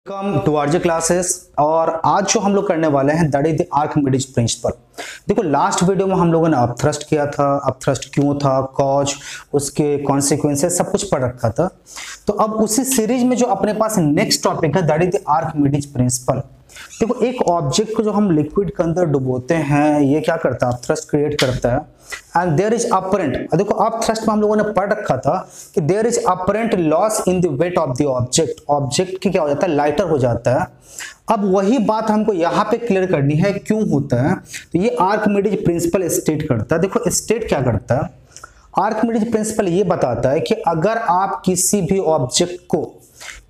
Welcome to RJ classes. और आज जो हम लोग करने वाले हैं that is the Archimedes principal. देखो लास्ट वीडियो में हम लोगों ने अपथ्रस्ट किया था, अपथ्रस्ट क्यों था, कॉज, उसके कॉन्सिक्वेंसेस सब कुछ पढ़ रखा था। तो अब उसी सीरीज में जो अपने पास नेक्स्ट टॉपिक है that is the Archimedes principal. देखो एक ऑब्जेक्ट को जो हम लिक्विड के अंदर डुबोते हैं ये क्या करता है, अपथ्रस्ट क्रिएट करता है एंड देयर इज अपरेंट। देखो अपथ्रस्ट में हम लोगों ने पढ़ रखा था कि there is apparent loss in the weight of the object. Object की क्या हो जाता है, लाइटर हो जाता है। अब वही बात हमको यहाँ पे क्लियर करनी है क्यों होता है। तो ये आर्किमिडीज प्रिंसिपल स्टेट करता है। देखो स्टेट क्या करता है, आर्किमिडीज प्रिंसिपल ये बताता है कि अगर आप किसी भी ऑब्जेक्ट को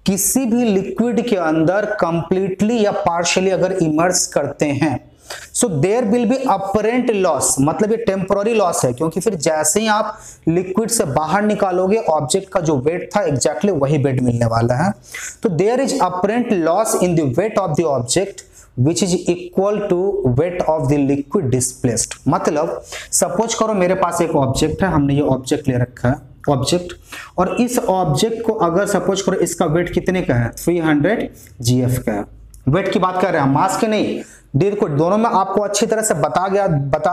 किसी भी लिक्विड के अंदर कंप्लीटली या पार्शियली अगर इमर्स करते हैं so there will be apparent loss. मतलब ये टेम्पोररी लॉस है, क्योंकि फिर जैसे ही आप लिक्विड से बाहर निकालोगे ऑब्जेक्ट का जो वेट था एग्जैक्टली वही वेट मिलने वाला है। तो there is apparent loss in the weight of the object which is equal to weight of the liquid displaced। मतलब सपोज करो मेरे पास एक ऑब्जेक्ट है, हमने ये ऑब्जेक्ट ले रखा है ऑब्जेक्ट, और इस ऑब्जेक्ट को अगर सपोज करो इसका वेट कितने का है, 300 GF का है। वेट की बात कर रहे हैं, मास के नहीं। देखो दोनों में आपको अच्छी तरह से बता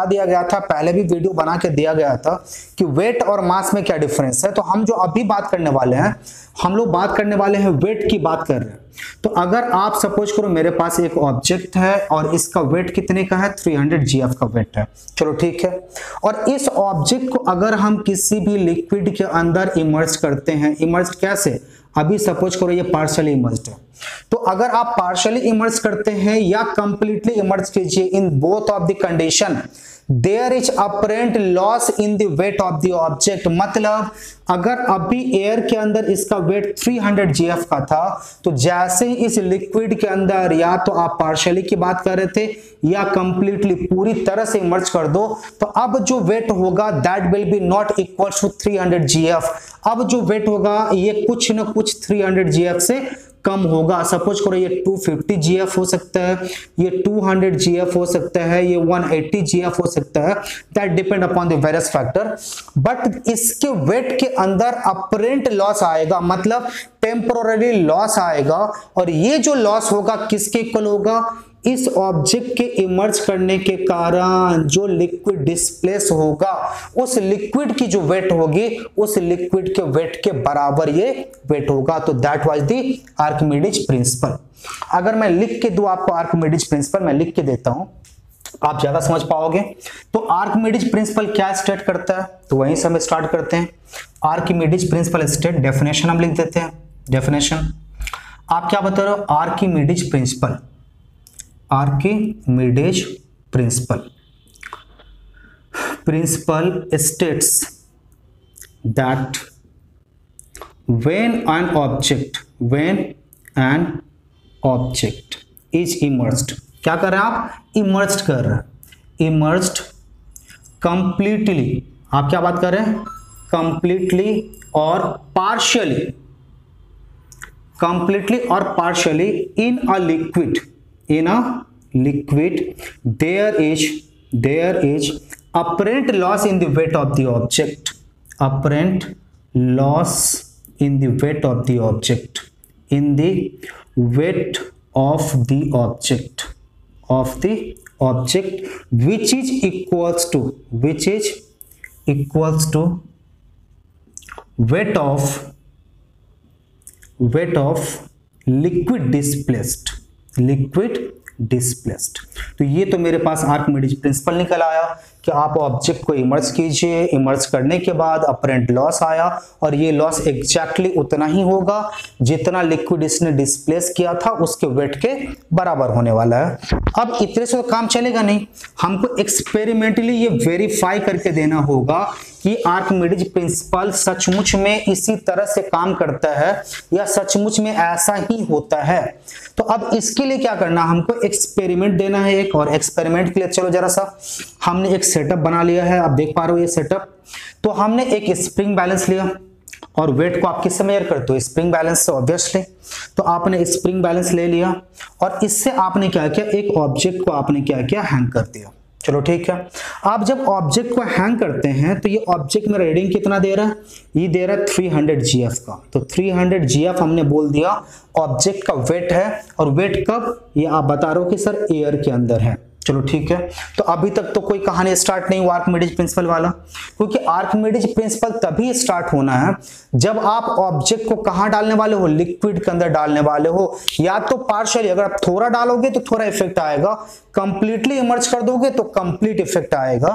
दिया गया था, पहले भी वीडियो बना के दिया गया था कि वेट और मास में क्या डिफरेंस है। तो हम जो अभी बात करने वाले हैं, हम लोग बात करने वाले हैं वेट की बात कर रहे हैं। तो अगर आप सपोज करो मेरे पास एक ऑब्जेक्ट है और इसका वेट कितने का है, 300 GF का वेट है, चलो ठीक है। और इस ऑब्जेक्ट को अगर हम किसी भी लिक्विड के अंदर इमर्ज करते हैं, इमर्ज कैसे, अभी सपोज करो ये पार्शियली इमर्ज्ड है। तो अगर आप पार्शियली इमर्ज करते हैं या कंप्लीटली इमर्ज कीजिए, in both of the condition there is apparent loss in the weight of the object. मतलब अगर अभी एयर के अंदर इसका वेट 300 GF का था, तो जैसे ही इस लिक्विड के अंदर या तो आप पार्शियली की बात कर रहे थे या कंप्लीटली पूरी तरह से इमर्ज कर दो, तो अब जो वेट होगा that will be not equal to 300 GF। अब जो वेट होगा ये कुछ न कुछ 300 GF से कम होगा। सपोज करो ये 250 GF हो सकता है, ये 200 GF हो सकता है, ये 180 GF हो सकता है, that depend upon the various factor. But इसके वेट के अंदर अपरेंट लॉस आएगा, मतलब टेम्पोररी लॉस आएगा। और ये जो लॉस होगा किसके इक्वल होगा, इस ऑब्जेक्ट के इमर्ज करने के कारण जो लिक्विड डिस्प्लेस होगा उस लिक्विड की जो वेट होगी उस लिक्विड के वेट के बराबर ये वेट होगा। तो that was the Archimedes principal. अगर मैं लिख के दूं आपको आर्किमिडीज प्रिंसिपल, मैं लिख के देता हूं, आप ज्यादा समझ पाओगे। तो आर्किमिडीज प्रिंसिपल क्या स्टेट करता है, तो वहीं से हम स्टार्ट करते हैं। आर्किमिडीज प्रिंसिपल स्टेट, डेफिनेशन हम लिख देते हैं। डेफिनेशन आप क्या बता रहे हो, Archimedes principal, Archimedes principle states that when an object is immersed, क्या कर रहे हैं आप, इमर्स्ड कर रहे हैं, इमर्स्ड कंप्लीटली, आप क्या बात कर रहे हैं, कंप्लीटली और पार्शियली, कंप्लीटली और partially in a liquid, in a liquid there is apparent loss in the weight of the object, apparent loss in the weight of the object, in the weight of the object which is equals to weight of liquid displaced। तो ये तो मेरे पास Archimedes principal निकल आया कि आप object को emerge कीजिए, इमर्ज करने के बाद अपरेंट लॉस आया और ये लॉस एग्जैक्टली उतना ही होगा जितना लिक्विड इसने डिस्प्लेस किया था उसके वेट के बराबर होने वाला है। अब इतने से तो काम चलेगा नहीं, हमको एक्सपेरिमेंटली ये वेरीफाई करके देना होगा कि आर्किमिडीज प्रिंसिपल सचमुच में इसी तरह से काम करता है या सचमुच में ऐसा ही होता है। तो अब इसके लिए क्या करना, हमको एक्सपेरिमेंट देना है एक, और एक्सपेरिमेंट के लिए चलो जरा सा हमने एक सेटअप बना लिया है, आप देख पा रहे हो ये सेटअप। तो हमने एक स्प्रिंग बैलेंस लिया और वेट को आप किससे मेजर करते हो, स्प्रिंग बैलेंस से ऑब्वियसली। तो आपने स्प्रिंग बैलेंस ले लिया और इससे आपने क्या किया, एक ऑब्जेक्ट को आपने क्या किया, हैंग कर दिया। चलो ठीक है। आप जब ऑब्जेक्ट को हैंग करते हैं तो ये ऑब्जेक्ट में रीडिंग कितना दे रहा है, ये दे रहा है 300 GF का। तो 300 GF हमने बोल दिया ऑब्जेक्ट का वेट है, और वेट कब, ये आप बता रहे हो कि सर एयर के अंदर है। चलो ठीक है। तो अभी तक तो कोई कहानी स्टार्ट नहीं हुआ आर्किमिडीज प्रिंसिपल वाला, क्योंकि आर्किमिडीज प्रिंसिपल तभी स्टार्ट होना है जब आप ऑब्जेक्ट को कहां डालने वाले हो, लिक्विड के अंदर डालने वाले हो, या तो पार्शियली, अगर आप थोड़ा डालोगे तो थोड़ा इफेक्ट आएगा, कंप्लीटली इमर्ज कर दोगे तो कंप्लीट इफेक्ट आएगा।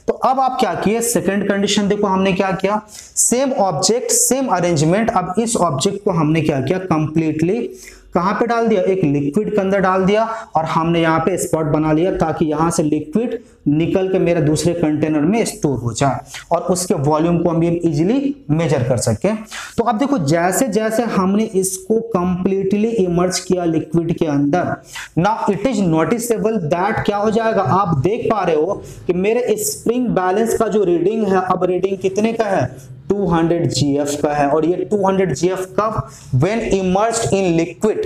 तो अब आप क्या किए, सेकंड कंडीशन देखो हमने क्या किया, सेम ऑब्जेक्ट सेम अरेंजमेंट। अब इस ऑब्जेक्ट को हमने क्या किया, कंप्लीटली कहां पे डाल दिया, एक लिक्विड के अंदर डाल दिया, और हमने यहाँ पे स्पॉट बना लिया ताकि यहां से लिक्विड निकल के मेरे दूसरे कंटेनर में स्टोर हो जाए और उसके वॉल्यूम को हम इजीली मेजर कर सके। तो अब देखो जैसे जैसे हमने इसको कंप्लीटली इमर्ज किया लिक्विड के अंदर, now it is noticeable that क्या हो जाएगा, आप देख पा रहे हो कि मेरे स्प्रिंग बैलेंस का जो रीडिंग है, अब रीडिंग कितने का है, 200 GF का है। और ये 200 GF कब, व्हेन इमर्ज्ड इन लिक्विड।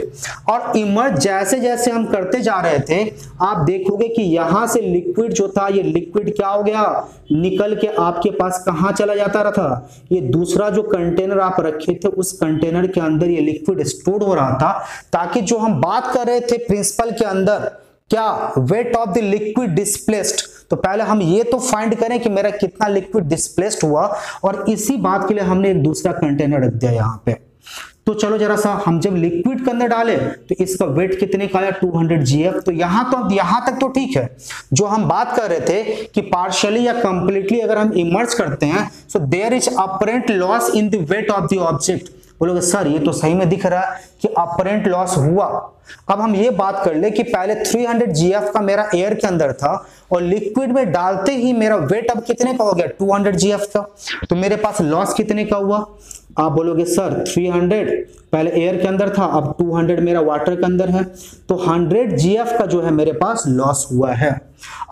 और इमर्ज जैसे जैसे हम करते जा रहे थे, आप देखोगे कि यहां से लिक्विड जो था, ये लिक्विड क्या हो गया, निकल के आपके पास कहां चला जाता रहा था, ये दूसरा जो कंटेनर आप रखे थे उस कंटेनर के अंदर ये लिक्विड स्टोर हो रहा था, ताकि जो हम बात कर रहे थे प्रिंसिपल के अंदर, क्या, wait of the liquid displaced. तो पहले हम ये तो फाइंड करें कि मेरा कितना लिक्विड डिस्प्लेस्ड हुआ, और इसी बात के लिए हमने एक दूसरा कंटेनर रख दिया यहां पे। तो चलो जरा सा, हम जब लिक्विड के अंदर डाले तो इसका वेट कितने का आया, 200 GF। तो यहां तक तो ठीक है। जो हम बात कर रहे थे कि पार्शियली या कंप्लीटली अगर हम इमर्ज करते हैं, so there is apparent loss in the weight of the object. बोलोगे सर ये तो सही में दिख रहा है कि अपरेंट लॉस हुआ। अब हम ये बात कर ले कि पहले 300 GF का मेरा एयर के अंदर था, और लिक्विड में डालते ही मेरा वेट अब कितने का हो गया, 200 GF का। तो मेरे पास लॉस कितने का हुआ, आप बोलोगे सर 300 पहले एयर के अंदर था, अब 200 मेरा वाटर के अंदर है, तो 100 GF का जो है मेरे पास लॉस हुआ है।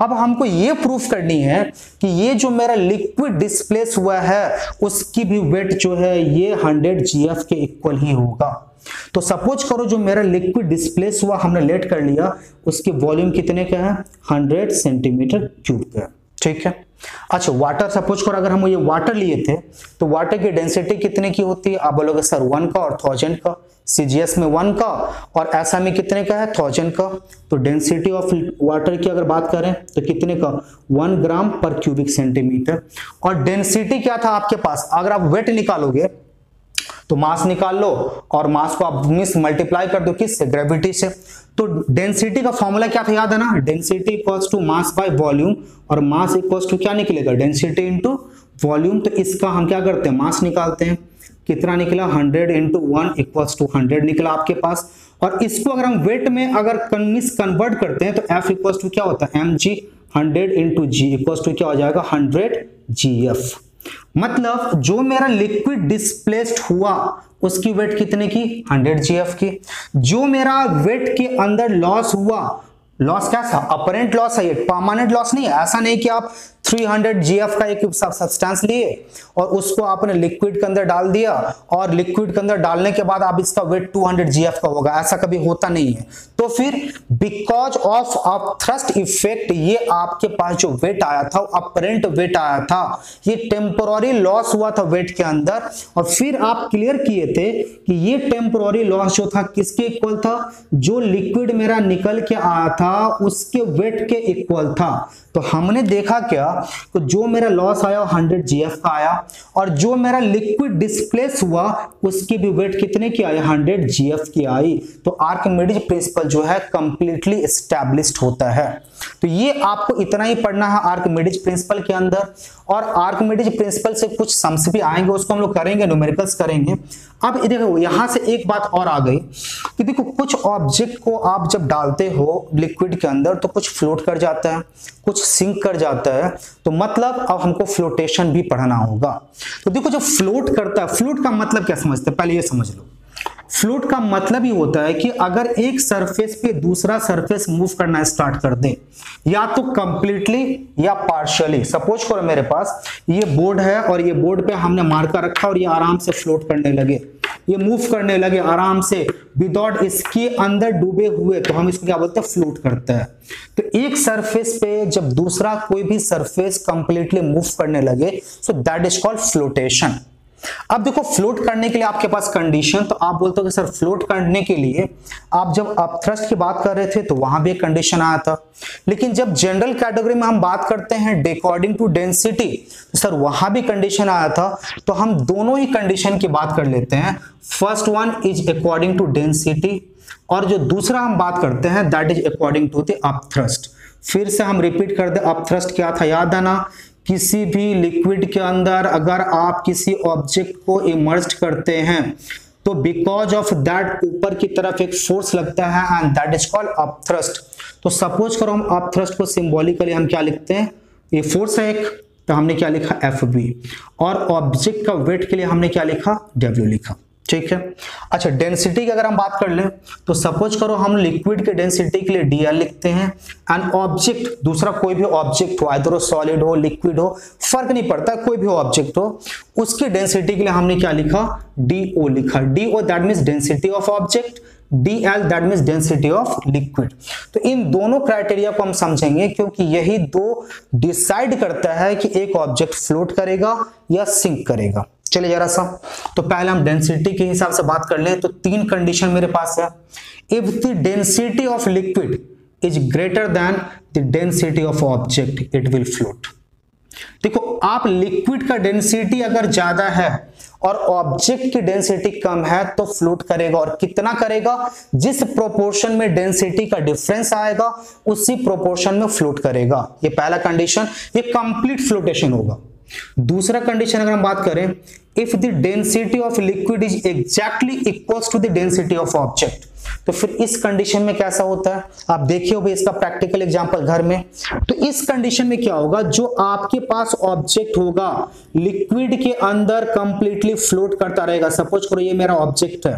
अब हमको ये प्रूफ करनी है कि ये जो मेरा लिक्विड डिस्प्लेस हुआ है उसकी भी वेट जो है ये 100 GF के इक्वल ही होगा। तो सपोज करो जो मेरा लिक्विड डिस्प्लेस हुआ हमने लेट कर लिया, उसकी वॉल्यूम कितने का है, 100 सेंटीमीटर क्यूब का, ठीक है। अच्छा वाटर सपोज करो अगर हम ये वाटर लिए थे तो वाटर की डेंसिटी कितने की होती है, आप बोलोगे सर 1 का और 1000 का, CGS में 1 का और SI में कितने का है, 1000 का। तो डेंसिटी ऑफ वाटर की अगर बात करें तो कितने का, 1 ग्राम पर क्यूबिक सेंटीमीटर। और डेंसिटी क्या था आपके पास, अगर आप वेट निकालोगे तो मास निकाल लो, और मास को आप मल्टीप्लाई कर दो किससे, ग्रेविटी से। तो डेंसिटी का फॉर्मूला क्या था, याद है ना, density equals to mass by volume, और मास इक्वल्स टू क्या निकलेगा, डेंसिटी इनटू वॉल्यूम। तो इसका हम क्या करते हैं, मास निकालते हैं, कितना निकला, 100 इंटू 1 इक्वल्स टू 100 निकला आपके पास। और इसको अगर हम वेट में अगर कन्वर्ट करते हैं तो F इक्वल्स टू क्या होता है, mg, 100 into g equals to क्या हो जाएगा, 100 GF। मतलब जो मेरा लिक्विड डिस्प्लेस्ड हुआ उसकी वेट कितने की, 100 GF की। जो मेरा वेट के अंदर लॉस हुआ, लॉस कैसा, अपरेंट लॉस है, ये परमानेंट लॉस नहीं है। ऐसा नहीं कि आप 300 GF का एक सब्सटेंस लिए और उसको आपने लिक्विड के अंदर डाल दिया और लिक्विड के अंदर डालने के बाद आप इसका वेट 200 GF का होगा, ऐसा कभी होता नहीं है। तो फिर बिकॉज ऑफ अपथ्रस्ट इफेक्ट ये आपके पास जो वेट आया था, अपरेंट वेट आया था, ये टेम्पोररी लॉस हुआ था वेट के अंदर। और फिर आप क्लियर किए थे कि ये टेम्पोररी लॉस जो था किसके इक्वल था, जो लिक्विड मेरा निकल के आया था उसके वेट के इक्वल था। तो हमने देखा क्या, तो जो मेरा लॉस आया 100 GF का आया, और जो मेरा लिक्विड डिस्प्लेस हुआ उसकी भी वेट कितने की आई, 100 GF की आई। तो आर्किमिडीज प्रिंसिपल जो है कंप्लीटली एस्टैब्लिश्ड होता है। तो ये आपको इतना ही पढ़ना है आर्किमिडीज प्रिंसिपल के अंदर। और आर्किमिडीज प्रिंसिपल से कुछ सम्स भी आएंगे, उसको हम लोग करेंगे, न्यूमेरिकल्स करेंगे। अब देखो यहां से एक बात और आ गई कि देखो कुछ ऑब्जेक्ट को आप जब डालते हो लिक्विड के अंदर तो कुछ फ्लोट कर जाता है, कुछ सिंक कर जाता है। तो मतलब अब हमको फ्लोटेशन भी पढ़ना होगा। तो देखो जब फ्लोट करता है, फ्लोट का मतलब क्या समझते हैं, पहले ये समझ लो। फ्लोट का मतलब ही होता है कि अगर एक सरफेस पे दूसरा सरफेस मूव करना स्टार्ट कर दे, या तो कंप्लीटली या पार्शियली। सपोज करो मेरे पास ये बोर्ड है और ये बोर्ड पे हमने मार्कर रखा और ये आराम से फ्लोट करने लगे, ये मूव करने लगे आराम से विदाउट इसके अंदर डूबे हुए, तो हम इसको क्या बोलते हैं, फ्लोट करता है। तो एक सरफेस पे जब दूसरा कोई भी सरफेस कंप्लीटली मूव करने लगे, so that is called flotation. अब देखो फ्लोट करने के लिए आपके पास कंडीशन, तो आप बोलते हो कि सर फ्लोट करने के लिए आप जब अपथ्रस्ट की बात कर रहे थे तो वहां भी एक कंडीशन आया था, लेकिन जब जनरल कैटेगरी में हम बात करते हैं अकॉर्डिंग टू डेंसिटी, तो सर वहां भी कंडीशन आया था। तो हम दोनों ही कंडीशन की बात कर लेते हैं। First one is according to density, और जो दूसरा हम बात करते हैं that is according to the upthrust. फिर से हम रिपीट कर दे, अपथ्रस्ट क्या था याद है ना, किसी भी लिक्विड के अंदर अगर आप किसी ऑब्जेक्ट को इमर्ज करते हैं तो बिकॉज ऑफ दैट ऊपर की तरफ एक फोर्स लगता है and that is called upthrust. तो सपोज करो हम अपथ्रस्ट को सिंबॉलिकली हम क्या लिखते हैं, ये फोर्स है एक, तो हमने क्या लिखा एफ_बी, और ऑब्जेक्ट का वेट के लिए हमने क्या लिखा, डब्ल्यू लिखा। ठीक है। अच्छा डेंसिटी की अगर हम बात कर लें तो सपोज करो हम लिक्विड के डेंसिटी के लिए dl लिखते हैं एंड ऑब्जेक्ट दूसरा कोई भी ऑब्जेक्ट हो, आइदर सॉलिड हो लिक्विड हो फर्क नहीं पड़ता, कोई भी ऑब्जेक्ट हो, उसकी डेंसिटी के लिए हमने क्या लिखा, do लिखा। do that means density of object, dl that means density of liquid. तो इन दोनों क्राइटेरिया को हम समझेंगे क्योंकि यही दो डिसाइड करता है कि एक ऑब्जेक्ट फ्लोट करेगा या सिंक करेगा। चलिए जरा सा, तो पहले हम डेंसिटी के हिसाब से बात कर लें। तो तीन कंडीशन मेरे पास है। If the density of liquid is greater than the density of object it will float. देखो आप लिक्विड का डेंसिटी अगर ज्यादा है और ऑब्जेक्ट की डेंसिटी कम है तो फ्लोट करेगा, और कितना करेगा, जिस प्रोपोर्शन में डेंसिटी का डिफरेंस आएगा उसी प्रोपोर्शन में फ्लोट करेगा। ये पहला कंडीशन, ये कंप्लीट फ्लोटेशन होगा। दूसरा कंडीशन अगर हम बात करें, if the density of liquid is exactly equals to the density of object, तो फिर इस कंडीशन में कैसा होता है, आप देखिए हो इसका प्रैक्टिकल एग्जांपल घर में। तो इस कंडीशन में क्या होगा, जो आपके पास ऑब्जेक्ट होगा लिक्विड के अंदर कंप्लीटली फ्लोट करता रहेगा। सपोज करो ये मेरा ऑब्जेक्ट है,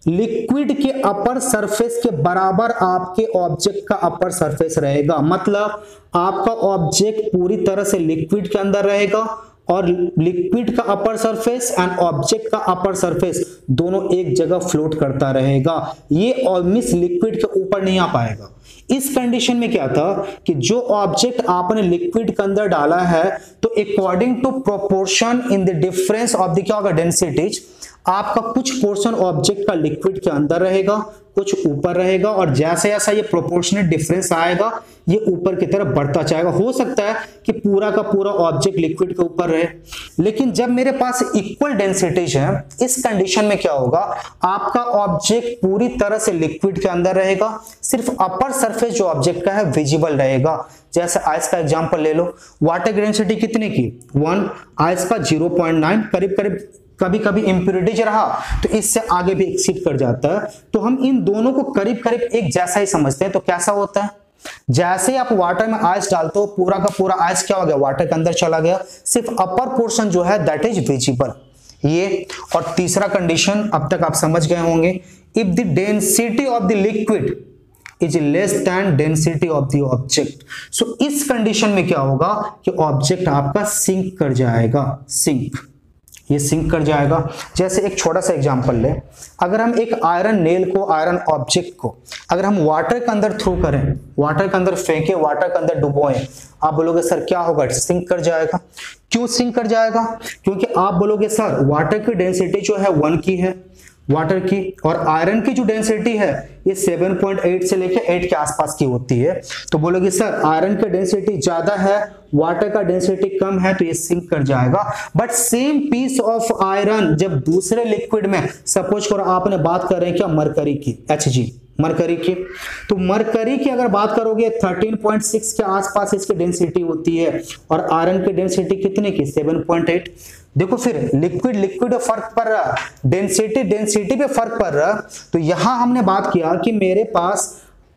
लिक्विड के अपर सरफेस के बराबर आपके ऑब्जेक्ट का अपर सरफेस रहेगा, मतलब आपका ऑब्जेक्ट पूरी तरह से लिक्विड के अंदर रहेगा और लिक्विड का अपर सरफेस एंड ऑब्जेक्ट का अपर सरफेस दोनों एक जगह फ्लोट करता रहेगा। ये ऑलमोस्ट लिक्विड के ऊपर नहीं आ पाएगा। इस कंडीशन में क्या था कि जो ऑब्जेक्ट आपने लिक्विड के अंदर डाला है तो according to proportion in the difference of the क्या होगा, डेंसिटीज, आपका कुछ पोर्शन ऑब्जेक्ट का लिक्विड के अंदर रहेगा, कुछ ऊपर रहेगा, और जैसे जैसा ये प्रोपोर्शनल डिफरेंस आएगा ये ऊपर की तरफ बढ़ता जाएगा। हो सकता है कि पूरा का पूरा ऑब्जेक्ट लिक्विड के ऊपर रहे, लेकिन जब मेरे पास इक्वल डेंसिटीज है इस कंडीशन में क्या होगा, आपका ऑब्जेक्ट पूरी तरह से लिक्विड के अंदर रहेगा, सिर्फ अपर सरफेस जो ऑब्जेक्ट का है विजिबल रहेगा। जैसे आइस का एग्जांपल ले लो, वाटर की डेंसिटी कितने की 1, आइस का 0.9, करीब करीब कभी कभी इंप्योरिटीज रहा तो इससे आगे भी एक्सीड कर जाता है। तो हम इन दोनों को करीब करीब एक जैसा ही समझते हैं। तो कैसा होता है, जैसे आप वाटर में आइस डालते हो पूरा का पूरा आइस क्या हो गया, वाटर के अंदर चला गया, सिर्फ अपर पोर्शन जो है दैट इज विजिबल। ये और तीसरा कंडीशन अब तक आप समझ गए होंगे, if the density of the liquid is less than density of the object. So इस कंडीशन में क्या होगा कि ऑब्जेक्ट आपका सिंक कर जाएगा, ये सिंक कर जाएगा। जैसे एक छोटा सा एग्जांपल ले, अगर हम एक आयरन नेल को, आयरन ऑब्जेक्ट को अगर हम वाटर के अंदर थ्रो करें, वाटर के अंदर फेंके, वाटर के अंदर डुबोएं, आप बोलोगे सर क्या होगा, सिंक कर जाएगा। क्यों सिंक कर जाएगा, क्योंकि आप बोलोगे सर वाटर की डेंसिटी जो है 1 की है वाटर की, और आयरन की जो डेंसिटी है ये 7.8 से लेके 8 के आसपास की होती है। तो बोलोगे सर आयरन की डेंसिटी ज्यादा है, वाटर का डेंसिटी कम है, तो ये सिंक कर जाएगा। But same piece of iron जब दूसरे लिक्विड में, सपोज करो आपने बात कर रहे हैं क्या, मरकरी की, Hg मरकरी की, तो मरकरी की अगर बात करोगे 13.6 के आसपास इसकी डेंसिटी होती है, और आयरन की डेंसिटी कितने की 7.8। देखो फिर लिक्विड पे फर्क पड़ रहा, डेंसिटी पे फर्क पड़ रहा। तो यहां हमने बात किया कि मेरे पास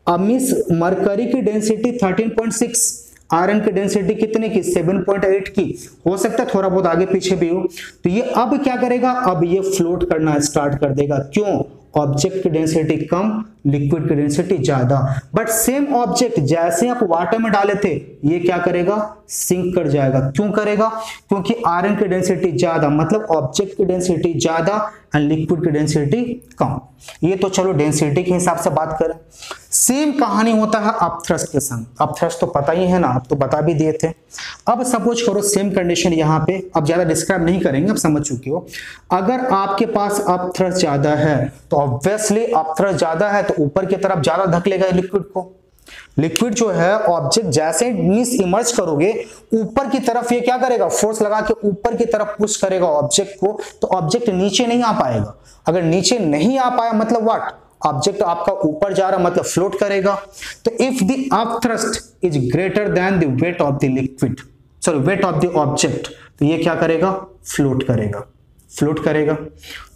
अमिस मरकरी की डेंसिटी 13.6, आयरन की डेंसिटी कितने की 7.8 की, हो सकता है थोड़ा बहुत आगे पीछे भी हो। तो ये अब क्या करेगा, अब ये फ्लोट करना स्टार्ट कर देगा। क्यों, ऑब्जेक्ट की डेंसिटी कम, लिक्विड की डेंसिटी ज्यादा। बट सेम ऑब्जेक्ट जैसे आप वाटर में डाले थे, ये क्या करेगा, सिंक कर जाएगा। क्यों करेगा, क्योंकि आयरन की डेंसिटी ज्यादा, मतलब ऑब्जेक्ट की डेंसिटी ज्यादा एंड लिक्विड की डेंसिटी कम। ये तो चलो डेंसिटी के हिसाब से बात करें। सेम कहानी होता है अपथ्रस्ट के संग। अपथ्रस्ट तो पता ही है ना, अब तो बता भी दिए थे। अब सपोज करो सेम कंडीशन यहाँ पे, अब ज्यादा डिस्क्राइब नहीं करेंगे, अब समझ चुके हो। अगर आपके पास अपथ्रस्ट ज्यादा है तो ऑब्वियसली अपथ्रस्ट ज्यादा है तो ऊपर की तरफ ज्यादा धकेलेगा लिक्विड को। लिक्विड जो है ऑब्जेक्ट जैसे मींस इमर्ज करोगे ऊपर की तरफ, ये क्या करेगा, फोर्स लगा के ऊपर की तरफ पुश करेगा ऑब्जेक्ट को, तो ऑब्जेक्ट नीचे नहीं आ पाएगा। अगर नीचे नहीं आ पाया मतलब व्हाट, ऑब्जेक्ट आपका ऊपर जा रहा मतलब फ्लोट करेगा। तो if the upthrust is greater than the weight of the liquid, sorry wait of the object, तो ये क्या करेगा, फ्लोट करेगा। फ्लोट करेगा,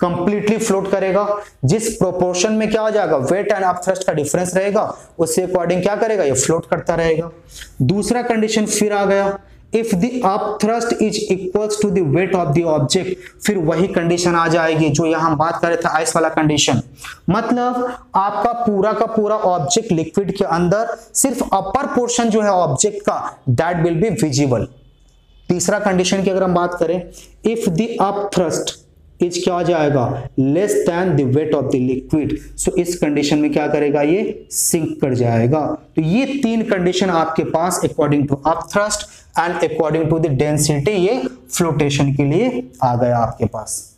कंप्लीटली फ्लोट करेगा। जिस प्रोपोर्शन में क्या हो जाएगा, वेट एंड अपथ्रस्ट का डिफरेंस रहेगा, उससे अकॉर्डिंग क्या करेगा, ये फ्लोट करता रहेगा। दूसरा कंडीशन फिर आ गया, if the upthrust is equals to the weight of the object, फिर वही कंडीशन आ जाएगी जो यहां हम बात कर रहे थे, आइस वाला कंडीशन। मतलब आपका पूरा का पूरा ऑब्जेक्ट लिक्विड के अंदर, सिर्फ अपर पोर्शन जो है ऑब्जेक्ट का, दैट विल बी विजिबल। तीसरा कंडीशन की अगर हम बात करें, इफ द अपथ्रस्ट इज क्या हो जाएगा, less than the weight of the liquid, so इस कंडीशन में क्या करेगा, ये सिंक कर जाएगा। तो ये तीन कंडीशन आपके पास according to upthrust and according to the density, ये फ्लोटेशन के लिए आ गया आपके पास।